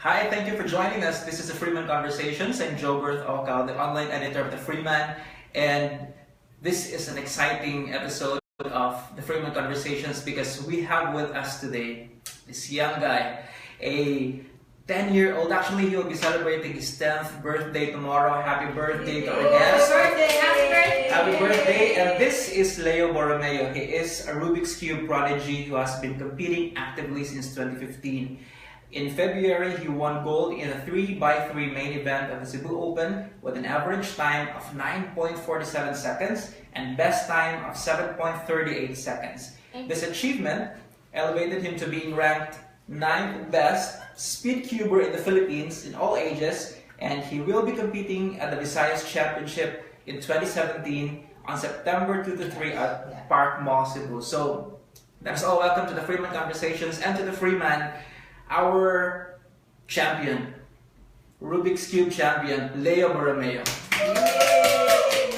Hi, thank you for joining us. This is the Freeman Conversations. I'm Joe Berth-Ocal, the online editor of the Freeman, and this is an exciting episode of the Freeman Conversations because we have with us today this young guy, a 10-year-old. Actually, he will be celebrating his 10th birthday tomorrow. Happy birthday to our guest. Happy birthday! Happy birthday! And this is Leo Borromeo. He is a Rubik's Cube prodigy who has been competing actively since 2015. In February, he won gold in a 3x3 main event of the Cebu Open with an average time of 9.47 seconds and best time of 7.38 seconds. This achievement elevated him to being ranked 9th best speed cuber in the Philippines in all ages, and he will be competing at the Visayas Championship in 2017 on September 2 to 3 at Park Mall, Cebu. So, that's all. Welcome to the Freeman Conversations and to the Freeman. Our champion, Rubik's Cube champion, Leo Borromeo.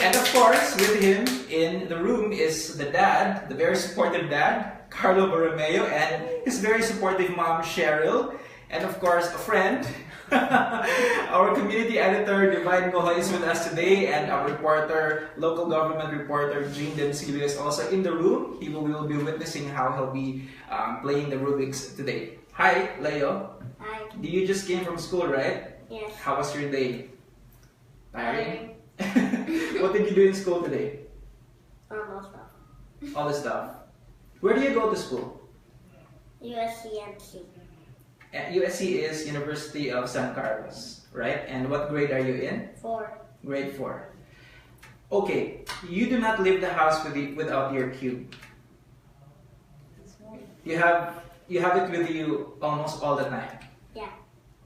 And of course, with him in the room is the dad, the very supportive dad, Carlo Borromeo, and his very supportive mom, Cheryl, and of course, a friend, our community editor, Divine Goho, is with us today, and our reporter, local government reporter, Jean Demsilio, is also in the room. We will be witnessing how he'll be playing the Rubik's today. Hi, Leo. Hi. You just came from school, right? Yes. How was your day? Tiring? What did you do in school today? All stuff. All the stuff. Where do you go to school? USCMC. USC is University of San Carlos, right? And what grade are you in? 4. Grade 4. Okay, you do not leave the house without your cube. You have it with you almost all the time. Yeah.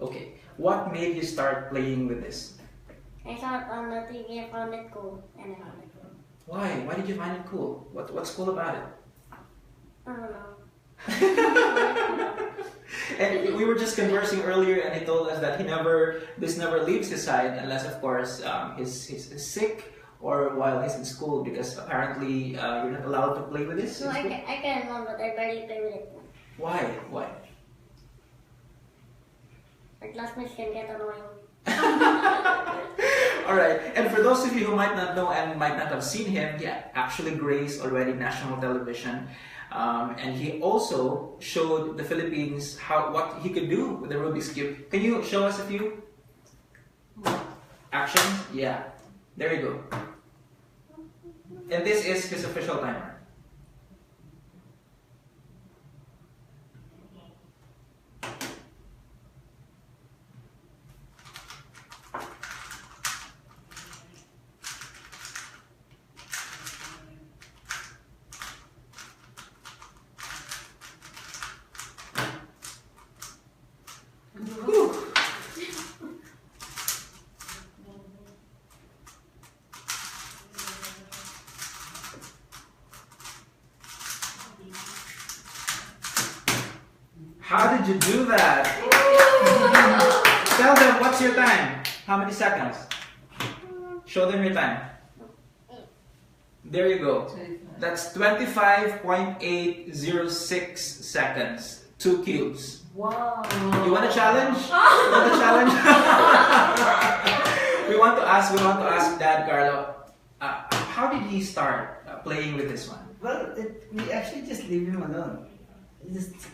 Okay. What made you start playing with this? I saw it on the TV, I found it cool, and I found it cool. Why? Why did you find it cool? What's cool about it? I don't know. And we were just conversing earlier, and he told us that this never leaves his side unless, of course, he's sick or while he's in school, because apparently you're not allowed to play with this. No, I can run, but I barely play with it. Why? Why? My classmates can get annoying. Alright, and for those of you who might not know and might not have seen him, he actually graced already national television. And he also showed the Philippines what he could do with the Rubik's Cube. Can you show us a few actions? Yeah, there you go. And this is his official timer. How did you do that? Tell them, what's your time? How many seconds? Show them your time. There you go. That's 25.806 seconds. 2 cubes. Wow. You want a challenge? You want a challenge? we want to ask Dad Carlo, how did he start playing with this one? Well, we actually just leave him alone. It's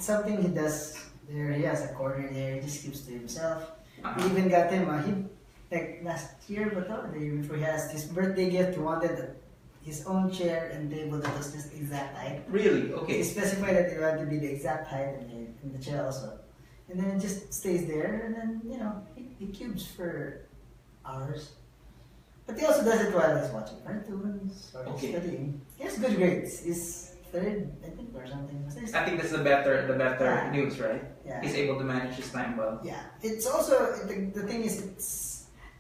something he does there. He has a corner there. He just keeps to himself. We even got him. Like last year, but the day before, he has this birthday gift. He wanted his own chair and table that was just exact height. Really? Okay. He specified that he wanted to be the exact height in the chair also. And then it just stays there, and then he cubes for hours. But he also does it while he's watching cartoons or studying. He has good grades. He's 3rd, I think, or something. I think that's the better news, right? Yeah. He's able to manage his time well. Yeah. It's also the thing is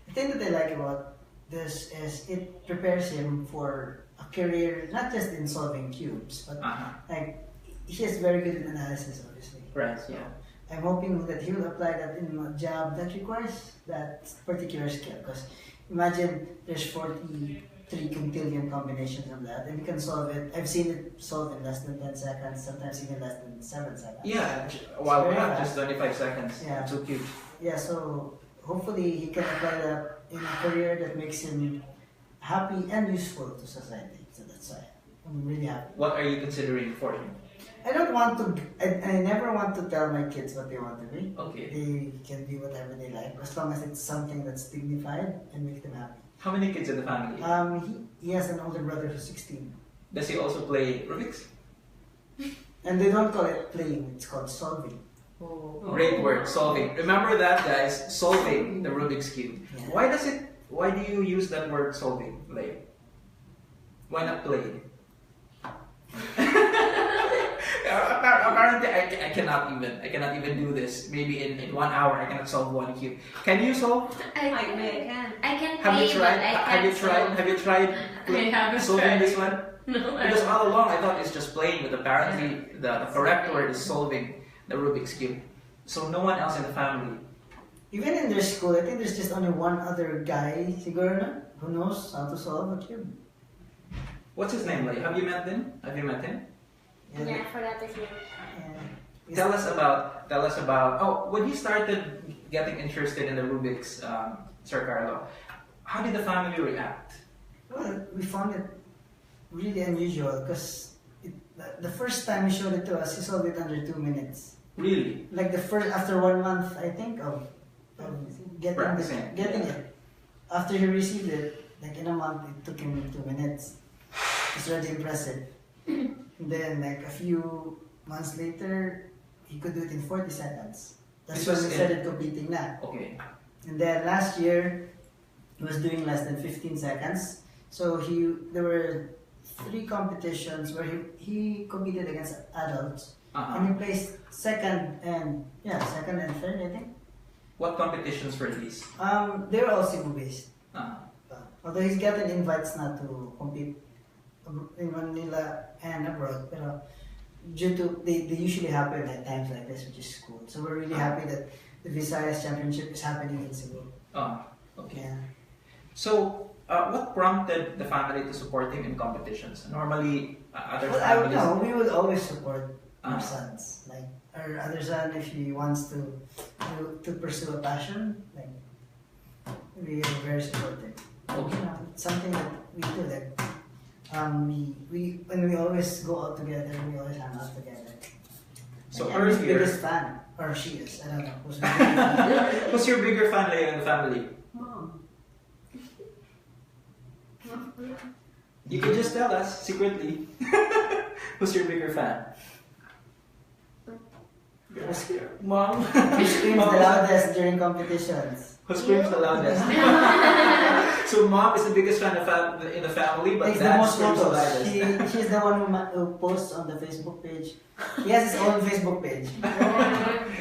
the thing that I like about this is it prepares him for a career not just in solving cubes, but like he is very good in analysis, obviously. Right. So Yeah. I'm hoping that he will apply that in a job that requires that particular skill. Because imagine there's 40 3 quintillion combinations of that, and you can solve it. I've seen it solved in less than 10 seconds, sometimes even less than 7 seconds. Yeah, while very not fast. just 25 seconds. Yeah. 2 cubes. Yeah, so hopefully he can apply that in a career that makes him happy and useful to society. So that's why I'm really happy. What are you considering for him? I don't want to, I never want to tell my kids what they want to be. Okay. They can be whatever they like, as long as it's something that's dignified and makes them happy. How many kids in the family? He has an older brother who's 16. Does he also play Rubik's? And they don't call it playing, it's called solving. Great word, solving. Remember that, guys, solving the Rubik's Cube. Yeah. Why do you use that word solving, Leo? Why not play? Apparently, I cannot even do this. Maybe in 1 hour, I cannot solve 1 cube. Can you solve? I can. I can Have you play, tried? but I Have you can't tried? solve. Have you tried I haven't solving tried. this one? No, Because all along I thought it's just playing, but apparently the correct word is solving the Rubik's Cube. So no one else in the family. Even in their school, I think there's just only one other guy, siguro na, who knows how to solve a cube. What's his name, Leo? Have you met him? Yeah, I forgot his name. Yeah. Tell us about. Oh, when you started getting interested in the Rubik's, Sir Carlo, how did the family react? Well, we found it really unusual because the first time he showed it to us, he solved it under 2 minutes. Really? Like after 1 month, I think, of getting Practicing. it. After he received it, like in a month, it took him 2 minutes. It's really impressive. And then, like a few months later, he could do it in 40 seconds. That's This when was we in- started competing na. Okay. And then last year, he was doing less than 15 seconds. So there were 3 competitions where he competed against adults. And he placed second and third, I think. What competitions were these? They were all Cebu based. Uh, Although he's gotten invites not to compete in Manila and abroad, pero due to they usually happen at times like this, which is cool. So we're really happy that the Visayas Championship is happening in Cebu. okay. Yeah. So, what prompted the family to support him in competitions? Normally, other Well, I would families. know. We would always support our Ah. sons. Like our other son, if he wants to pursue a passion, like we are very supportive. Okay. You know, it's something that we do. Like we when we always go out together, we always hang out together. So Like, I'm his earlier, biggest fan, or she is. I don't know. Who's my biggest fan. who's your bigger fan, Leo, in the family? Mom. You can just tell us secretly. Who's your bigger fan? Mom. Who screams the loudest during competitions? Who screams the loudest? So mom is the biggest fan in the family, but Takes the dad most screams the photos. loudest. She's the one who posts on the Facebook page. He has his own Facebook page.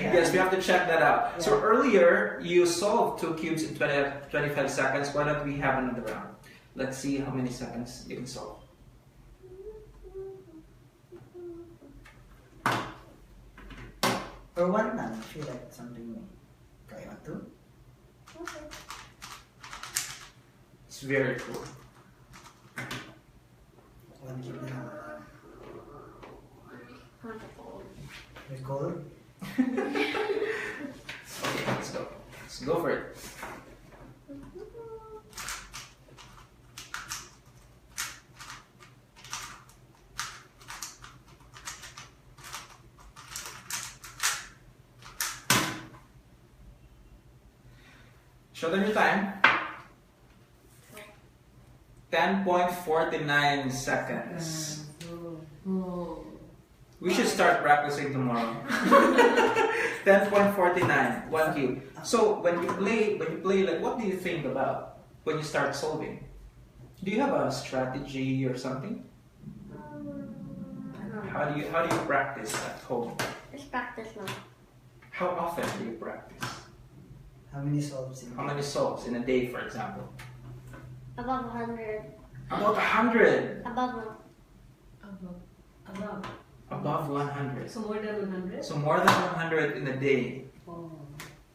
Yes, we have to check that out. So Yeah. earlier, you solved 2 cubes in 25 seconds. Why don't we have another round? Let's see how many seconds you can solve. Or one lang. I feel like something. Okay, want to? Okay. It's very cool. One keep it on. Wonderful. It's cold. Okay, let's go. Let's go for it. Show them your time. 10.49 seconds. Oh. We should start practicing tomorrow. 10.49, 1 cube. So when you play, like, what do you think about when you start solving? Do you have a strategy or something? How do you practice at home? Just practice now. How often do you practice? How many solves in How many solves in a day, for example? Above 100. About 100. Above now. Above. Above 100. So more than 100? So more than 100 in a day. Oh.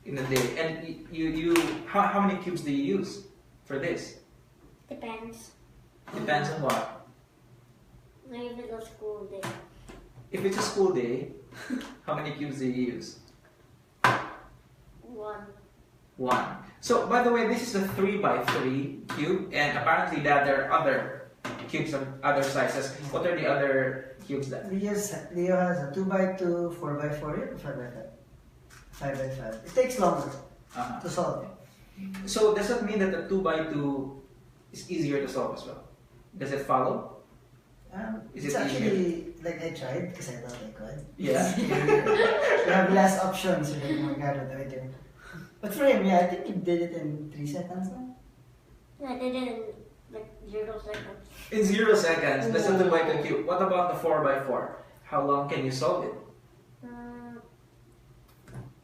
In a day. And how many cubes do you use for this? Depends. Depends on what. Maybe the school day. If it's a school day, how many cubes do you use? 1. 1. So, by the way, this is a 3 by 3 cube, and apparently that there are other cubes of other sizes. What are the other cubes then? Leo has a 2 by 2, 4 by 4, and 5 by 5. 5 by 5. It takes longer Uh-huh. to solve. So, does that mean that the 2 by 2 is easier to solve as well? Does it follow? Is It's it actually like I tried because I thought I could. Yeah. You have less options. You're like, oh my god, what do I do? But for him, yeah, I think he did it in 3 seconds now. I did it in like 0 seconds. In 0 seconds. That's a 2 by 2 cube. What about the 4 by 4? How long can you solve it?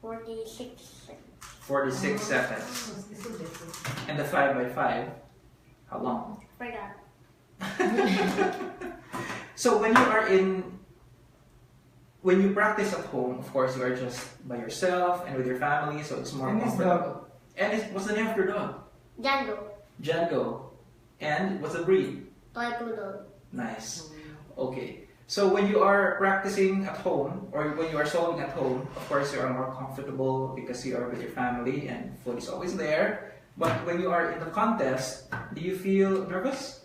46 seconds. 46 seconds. It's so different. And the 5 by 5? How long? Forgot. So when you practice at home, of course you are just by yourself and with your family, so it's more And his comfortable. And what's the name of your dog? Django. Django. And what's the breed? Toy poodle. Nice. Okay. So when you are practicing at home or when you are solving at home, of course you are more comfortable because you are with your family and food is always there. But when you are in the contest, do you feel nervous?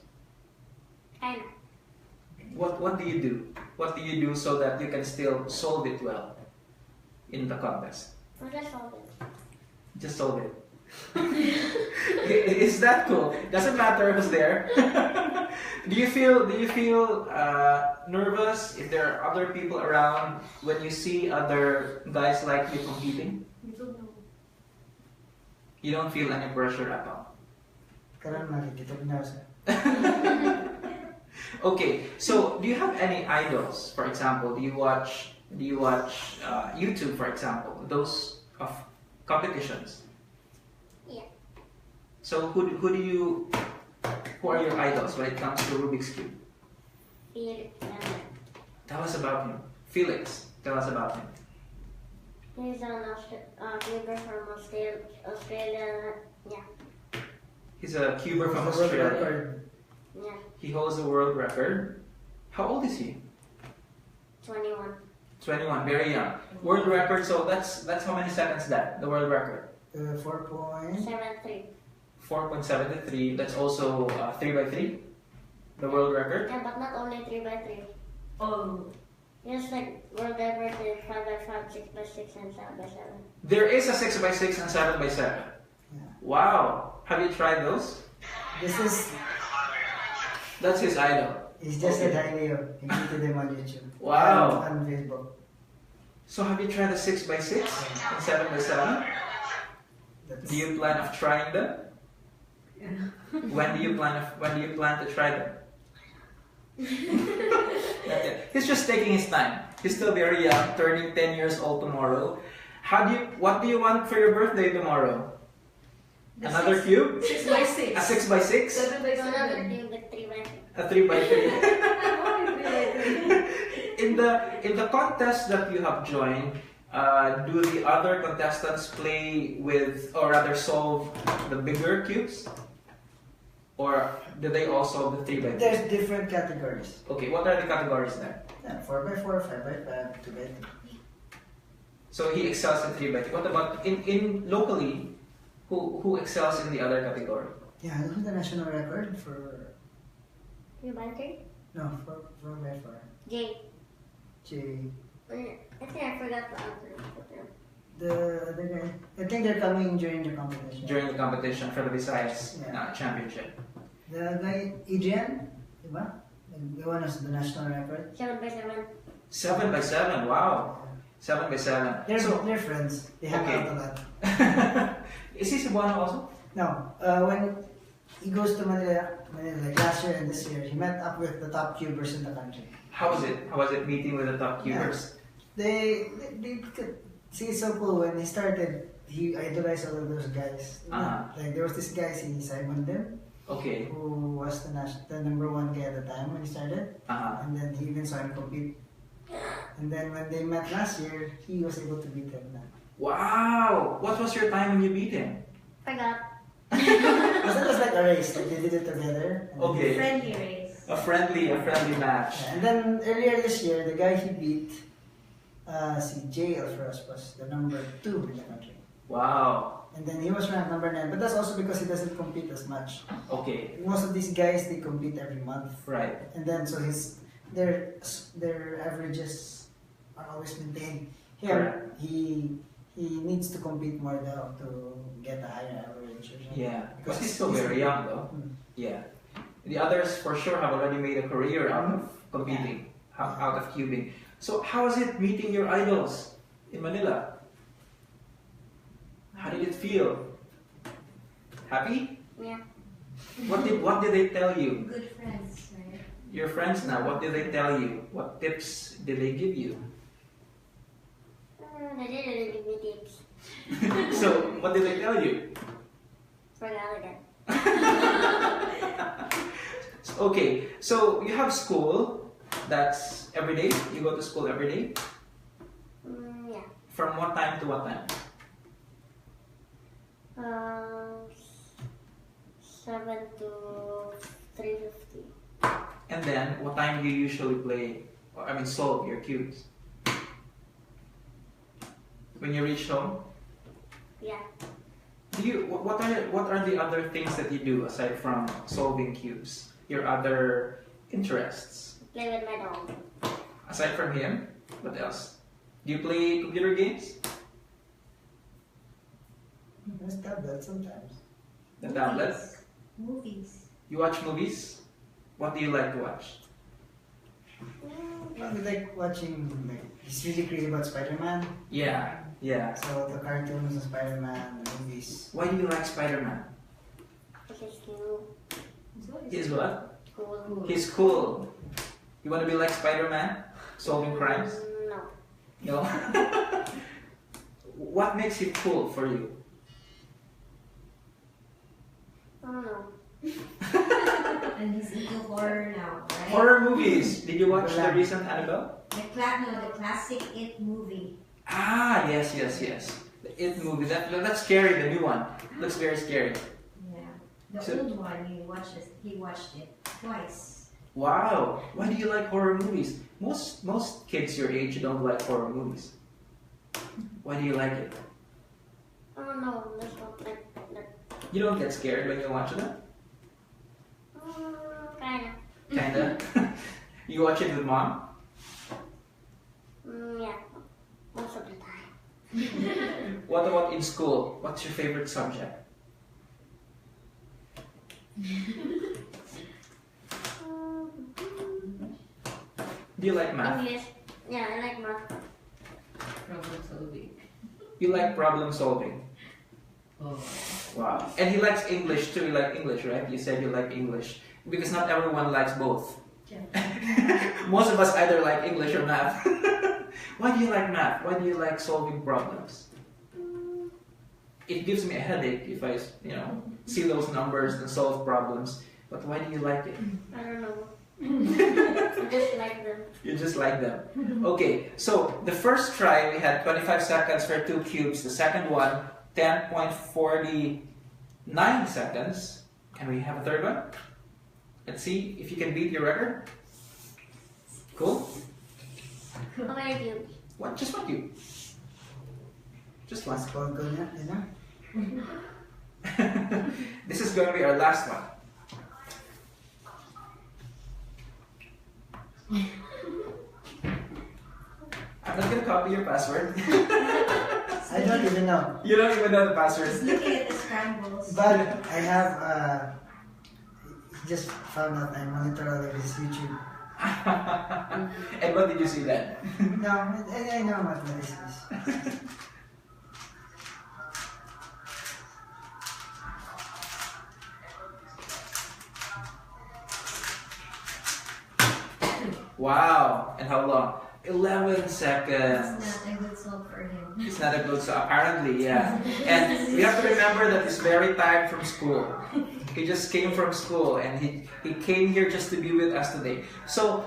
And What do you do? What do you do so that you can still solve it well in the contest? what is all this? Just solve it. Is that cool? Doesn't matter who's there. Do you feel nervous if there are other people around when you see other guys like you competing? You don't know. You don't feel any pressure at all. Karan makikitog na siya. Okay, so do you have any idols? For example, do you watch YouTube, for example, those of competitions? Yeah. So who are your idols when it comes to Rubik's Cube? Felix. Tell us about him. Felix, tell us about him. He's an cuber from Australia. Yeah. He's a cuber from It's a world Australia. record. Yeah. He holds a world record. How old is he? 21. 21, very young. World record, so that's how many seconds that? The world record? 4 points. 7-3. 4.73. That's also 3 by 3. The world record. Yeah, but not only 3 by 3. Oh. Just like world record is 5 by 5, 6 by 6, and 7 by 7. There is a 6 by 6 and 7 by 7. Yeah. Wow. Have you tried those? That's his idol. He's just Okay. a hi Leo. He tweeted him on YouTube. Wow. And on Facebook. So have you tried the 6 by 6 and 7 by 7? Do you plan of trying them? Yeah. When do you plan to try them? Not yet. He's just taking his time. He's still very young, turning 10 years old tomorrow. What do you want for your birthday tomorrow? The Another six- cube? 6 by 6. A 6 by 6? 7 by So another 7. team with 3 by 3. A 3 by 3? Oh, In the contest that you have joined, do the other contestants play with, or rather solve the bigger cubes? Or do they all solve the 3 by 3? There's different categories. Okay, what are the categories then? Yeah, 4 by 4, 5 by 5, 2 by 2. So he excels in 3 by 3. What about in locally? Who excels in the other category? Yeah, who's the national record for... 3 by 3? No, 4 by 4. J. J. I think I forgot the answer. The other guy. I think they're coming during the competition. During the competition for the Visayas Yeah. Championship. The guy, Adrian, diba? The one who's the national record. 7 by 7. 7 by 7, wow. 7 by 7. They're friends. They hang Okay. out a lot. Is he Cebuano also? No, when he goes to Manila, like last year and this year, he met up with the top cubers in the country. How was it? How was it meeting with the top cubers? They could see, it's so cool. When he started, he idolized all of those guys. Like there was this guy, si Simon Lim, Okay. who was the #1 guy at the time when he started. And then he even saw him compete. And then when they met last year, he was able to beat him. Wow! What was your time when you beat him? Forgot. Because it was like a race, like they did it together. And Okay. Friendly race. A friendly match. Yeah, and then earlier this year, the guy he beat, si Jay Alfros was the number 2 in the country. Wow. And then he was ranked number 9, but that's also because he doesn't compete as much. Okay. Most of these guys, they compete every month. Right. And then so their averages are always maintained. Here, he needs to compete more though to get a higher average or something. Yeah. Because he's still very young though. Yeah. The others for sure have already made a career out of competing, out of cubing. So how was it meeting your idols in Manila? How did it feel? Happy? Yeah. What did they tell you? Good friends, right? Your friends now, what did they tell you? What tips did they give you? They didn't really give me tips. So what did they tell you? Forgot again. Okay, so you have school, that's every day? You go to school every day? Yeah. From what time to what time? 7 to 3:50. And then, what time do you usually play, solve your cubes? When you reach home? Yeah. What are the other things that you do aside from solving cubes? Your other interests? Play with my dog. Aside from him, what else? Do you play computer games? There's tablet sometimes. The tablet? Movies. You watch movies? What do you like to watch? I like watching, he's really crazy about Spider-Man. Yeah. So the cartoons of Spider-Man, the movies. Why do you like Spider-Man? This is new. He's what? Cool. He's cool. You want to be like Spider-Man? Solving crimes? No. No? What makes him cool for you? I don't know. And he's into horror now, right? Horror movies. Did you watch the recent Annabelle? The classic It movie. Ah, yes. The It movie. That's scary, the new one. Looks very scary. Yeah. The So- old one, he watched it twice. Wow. Why do you like horror movies? Most kids your age don't like horror movies. Why do you like it? I don't know. There's not like that. You don't get scared when you watch them? Kinda. Kinda. You watch it with mom? Yeah. Most of the time. What about in school? What's your favorite subject? Do you like math? English. Yeah, I like math. Problem solving. You like problem solving? Oh. Wow. And he likes English too. You like English, right? You said you like English. Because not everyone likes both. Most of us either like English or math. Why do you like math? Why do you like solving problems? It gives me a headache if I, see those numbers and solve problems. But why do you like it? I don't know. I just like them. You just like them. Okay, so the first try we had 25 seconds for 2 cubes. The second one, 10.49 seconds. And we have a third one. Let's see if you can beat your record. Cool? How many cubes? One, just one cube. Just one. It's called good, you know? This is going to be our last one. I'm not going to copy your password. I don't even know. You don't even know the password. Just looking at the scrambles. But I have, he just found out I monitor all of his YouTube. And what did you see then? No, I know what this is. Wow. And how long? 11 seconds. It's not a good solve for him. It's not a good, so apparently, yeah. And we have to remember that he's very tired from school. He just came from school and he came here just to be with us today. So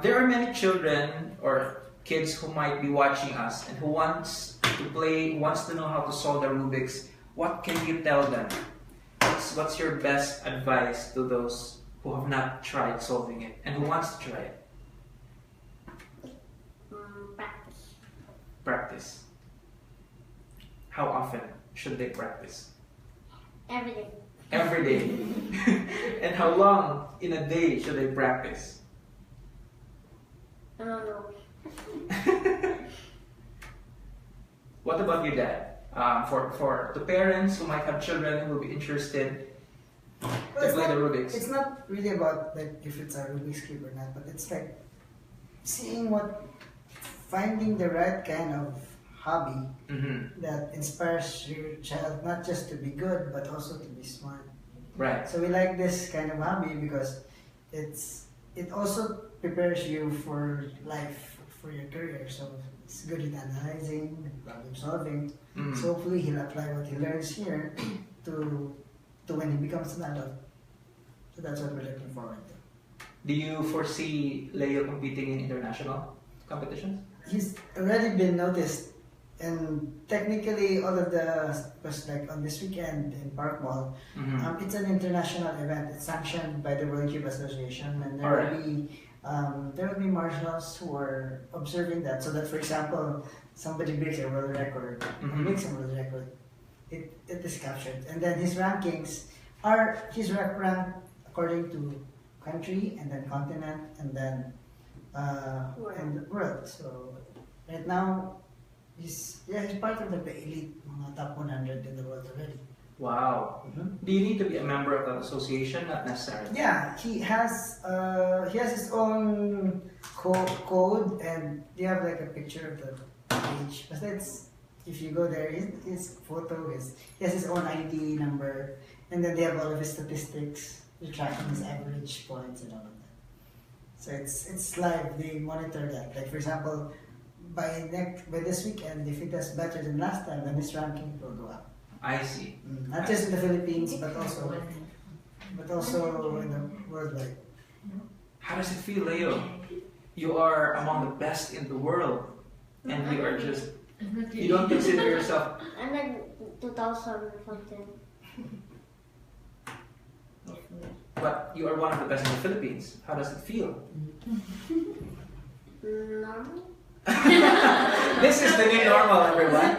there are many children or kids who might be watching us and who wants to know how to solve the Rubik's. What can you tell them? what's your best advice to those who have not tried solving it and who wants to try it? Practice. Practice. How often should they practice? Every day. Every day. And how long in a day should they practice? I don't know. What about you, Dad? For the parents who might have children who will be interested to play the Rubik's. It's not really about like if it's a Rubik's Cube or not, but it's like finding the right kind of hobby that inspires your child not just to be good but also to be smart. Right. So we like this kind of hobby because it also prepares you for life, for your career. So it's good at analyzing, problem solving. So hopefully he'll apply what he learns here to when he becomes an adult. So that's what we're looking forward to. Do you foresee Leo competing in international competitions? He's already been noticed, and technically all of because like on this weekend in Park Mall, it's an international event. It's sanctioned by the World Cube Association, and there will be marshals who are observing that. So that, for example, somebody breaks a world record, makes a world record, it is captured, and then his rankings he's ranked according to country and then continent and then and world. So right now he's part of the elite, mga top 100 in the world already. Wow. Do you need to be a member of the association? Not necessarily. Yeah, he has his own code, and they have like a picture of the page. But that's, if you go there, his photo he has his own ID number, and then they have all of his statistics, they're tracking his average points and all of that. So it's live. They monitor that. Like for example, by this weekend, if he does better than last time, then his ranking will go up. I see. Not just in the Philippines, but also in the worldwide. How does it feel, Leo? You are among the best in the world, and you are just, you don't consider yourself. I'm like 2000 something. But you are one of the best in the Philippines. How does it feel? Normal. This is the new normal, everyone.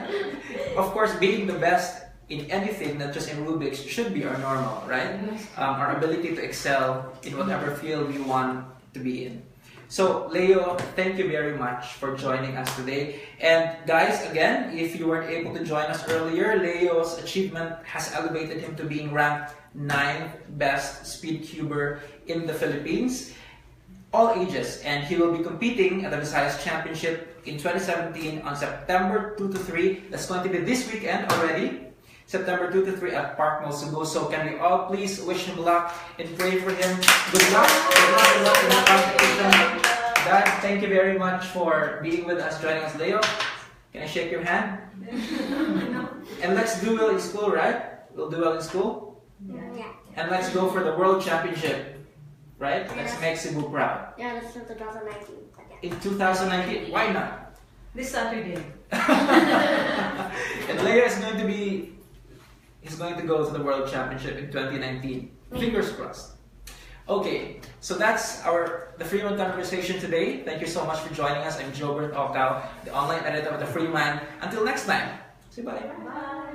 Of course, being the best in anything, not just in Rubik's, should be our normal, right? Our ability to excel in whatever field we want to be in. So, Leo, thank you very much for joining us today. And guys, again, if you weren't able to join us earlier, Leo's achievement has elevated him to being ranked 9th best speed cuber in the Philippines, all ages, and he will be competing at the Visayas Championship in 2017 on September 2 to 3. That's going to be this weekend already, September 2 to 3 at Park Mall, Cebu. So can we all please wish him luck and pray for him? Good luck, good luck, good luck in the competition. Dad, thank you very much for being with us, joining us. Leo, can I shake your hand? And let's do well in school, right? We'll do well in school? Yeah. And let's go for the World Championship, right? Let's make Cebu proud. Yeah, that's in 2019. In 2019, why not? This Saturday. And Leo is going to be, he's going to go to the World Championship in 2019. Fingers crossed. Okay, so that's the Freeman conversation today. Thank you so much for joining us. I'm Jobert Ocao, the online editor of the Freeman. Until next time, say bye. Bye.